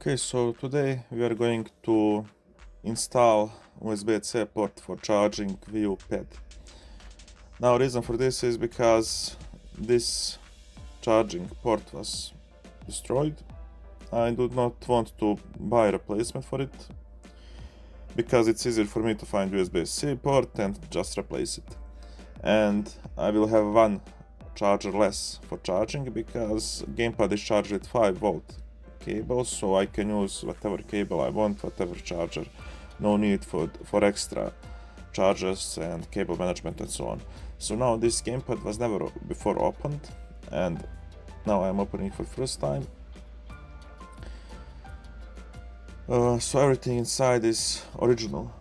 Okay, so today we are going to install USB-C port for charging GamePad. Now, reason for this is because this charging port was destroyed. I do not want to buy a replacement for it because it's easier for me to find USB-C port and just replace it. And I will have one charger less for charging because GamePad is charged with 5-volt cable, so I can use whatever cable I want, whatever charger. No need for extra chargers and cable management and so on. So now this GamePad was never before opened, and now I'm opening for the first time. So everything inside is original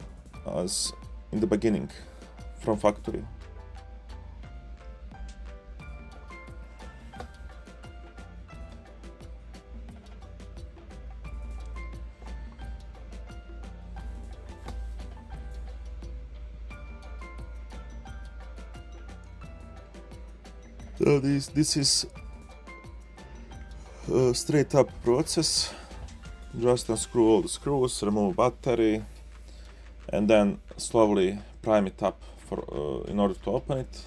as in the beginning from factory. So this is a straight up process. Just unscrew all the screws, remove battery, and then slowly prime it up for in order to open it.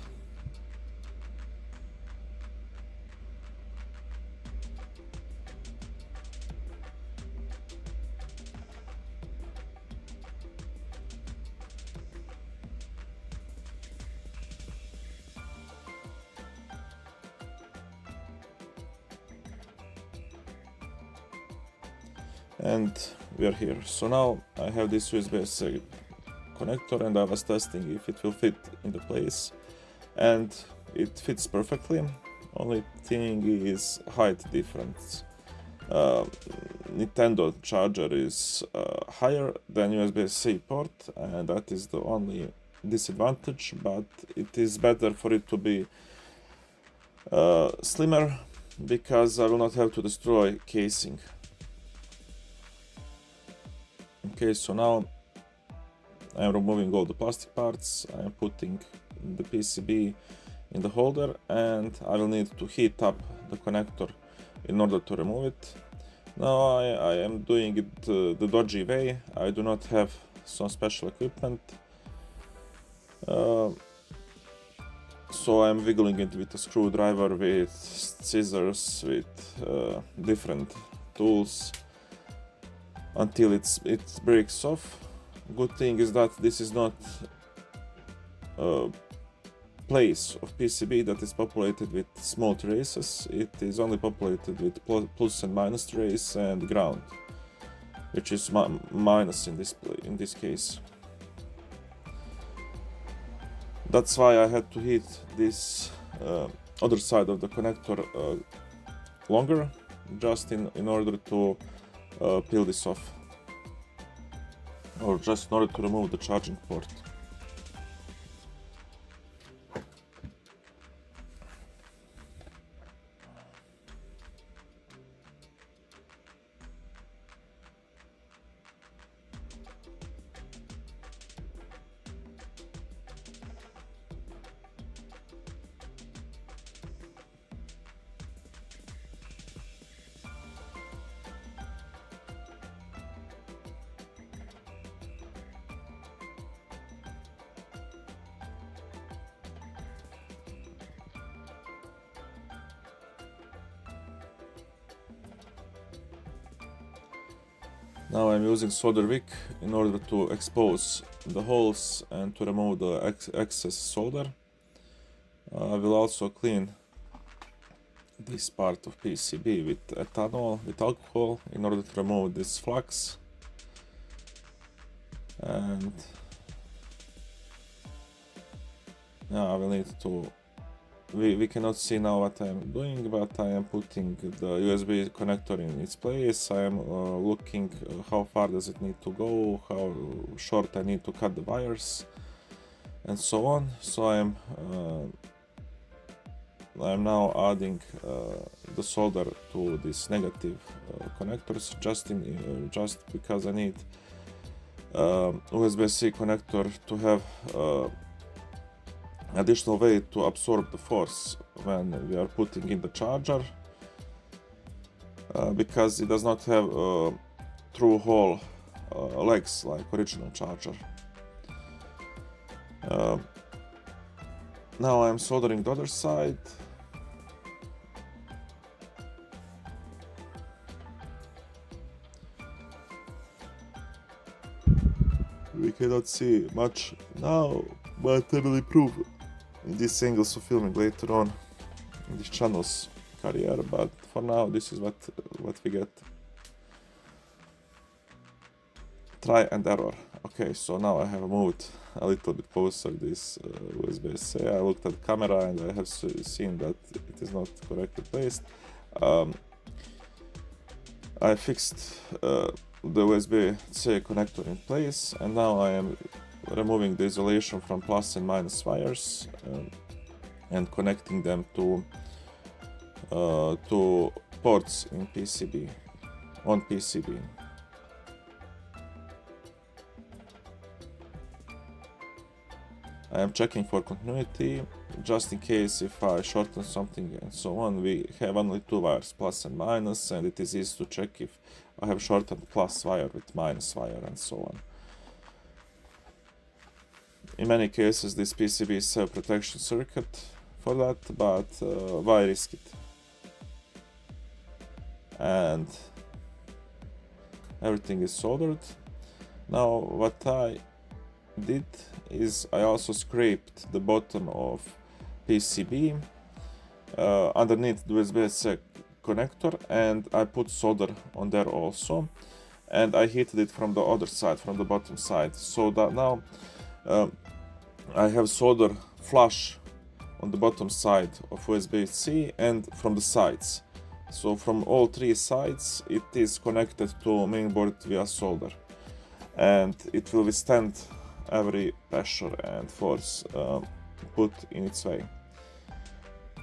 And we are here. So now I have this USB-C connector, and I was testing if it will fit into place, and it fits perfectly. Only thing is height difference. Nintendo charger is higher than USB-C port, and that is the only disadvantage, but it is better for it to be slimmer because I will not have to destroy casing. Okay, so now I am removing all the plastic parts. I am putting the PCB in the holder, and I will need to heat up the connector in order to remove it. Now I am doing it the dodgy way. I do not have some special equipment, so I am wiggling it with a screwdriver, with scissors, with different tools, until it breaks off. Good thing is that this is not a place of PCB that is populated with small traces. It is only populated with plus and minus trace and ground, which is minus in this case. That's why I had to heat this other side of the connector longer, just in order to peel this off, or just in order to remove the charging port. Now I'm using solder wick in order to expose the holes and to remove the excess solder. I will also clean this part of PCB with ethanol, with alcohol, in order to remove this flux. And now I will need to... We cannot see now what I am doing, but I am putting the USB connector in its place. I am looking how far does it need to go, how short I need to cut the wires, and so on. So I am now adding the solder to these negative connectors, just because I need USB-C connector to have additional way to absorb the force when we are putting in the charger. because it does not have through hole legs like original charger. Now I'm soldering the other side. We cannot see much now, but I will improve in these angles of filming later on in this channel's career, but for now this is what we get. Try and error. Okay, so now I have moved a little bit closer this USB-C. I looked at the camera and I have seen that it is not correctly placed. I fixed the USB-C connector in place, and now I am removing the isolation from plus and minus wires and connecting them to ports in PCB, on PCB. I am checking for continuity, just in case if I shorten something and so on. We have only two wires, plus and minus, and it is easy to check if I have shortened plus wire with minus wire and so on. In many cases this PCB is a protection circuit for that, but why risk it? And everything is soldered. Now what I did is I also scraped the bottom of PCB underneath the USB-C connector, and I put solder on there also, and I heated it from the other side, from the bottom side, so that now I have solder flush on the bottom side of USB-C and from the sides. So from all three sides it is connected to mainboard via solder, and it will withstand every pressure and force put in its way.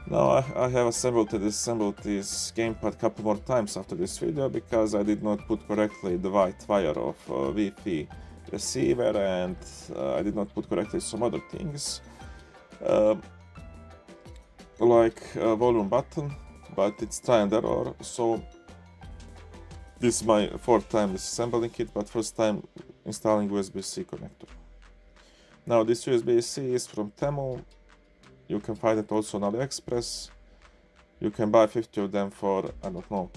Now I have assembled and disassembled this GamePad a couple more times after this video, because I did not put correctly the white wire of Wi-Fi receiver, and I did not put correctly some other things like a volume button, but it's try and error. So this is my fourth time disassembling it, but first time installing USB-C connector. Now this USB-C is from Temu. You can find it also on AliExpress. You can buy 50 of them for, I don't know,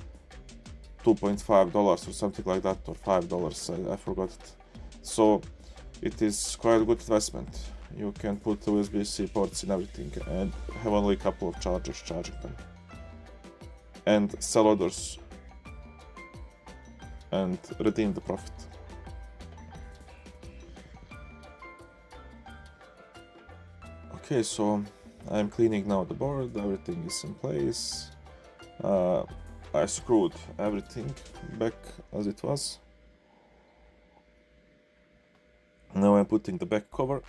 $2.5 or something like that, or $5, I forgot it. So it is quite a good investment. You can put the USB-C ports in everything and have only a couple of chargers charging them, and sell others and redeem the profit. Okay, so I'm cleaning now the board, everything is in place. I screwed everything back as it was. Now I'm putting the back cover.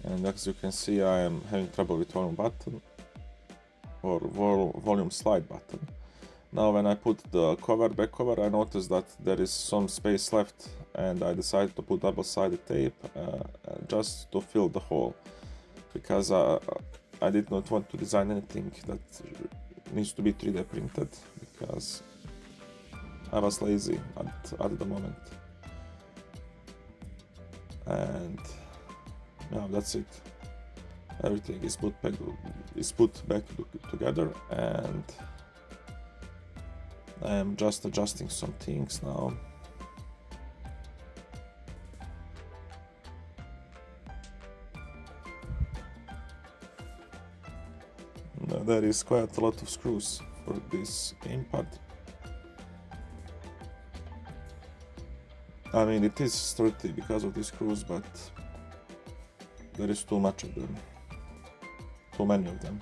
And as you can see, I am having trouble with volume button or volume slide button. Now when I put the back cover, I noticed that there is some space left, and I decided to put double-sided tape just to fill the hole, because I did not want to design anything that needs to be 3D printed, because I was lazy at the moment. And yeah, that's it. Everything is put back together, and I am just adjusting some things now. Now there is quite a lot of screws for this GamePad. I mean, it is sturdy because of these screws, but there is too much of them. Too many of them.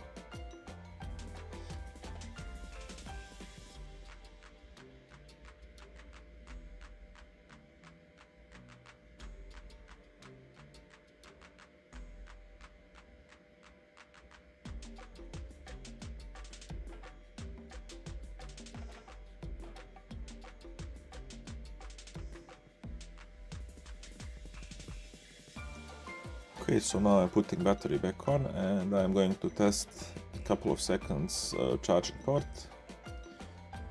Okay, so now I'm putting battery back on and I'm going to test a couple of seconds charging port.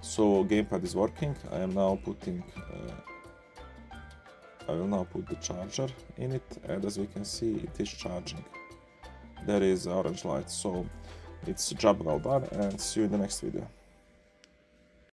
So GamePad is working. I am now putting I will now put the charger in it, and as we can see, it is charging. There is orange light, so it's a job well done, and see you in the next video.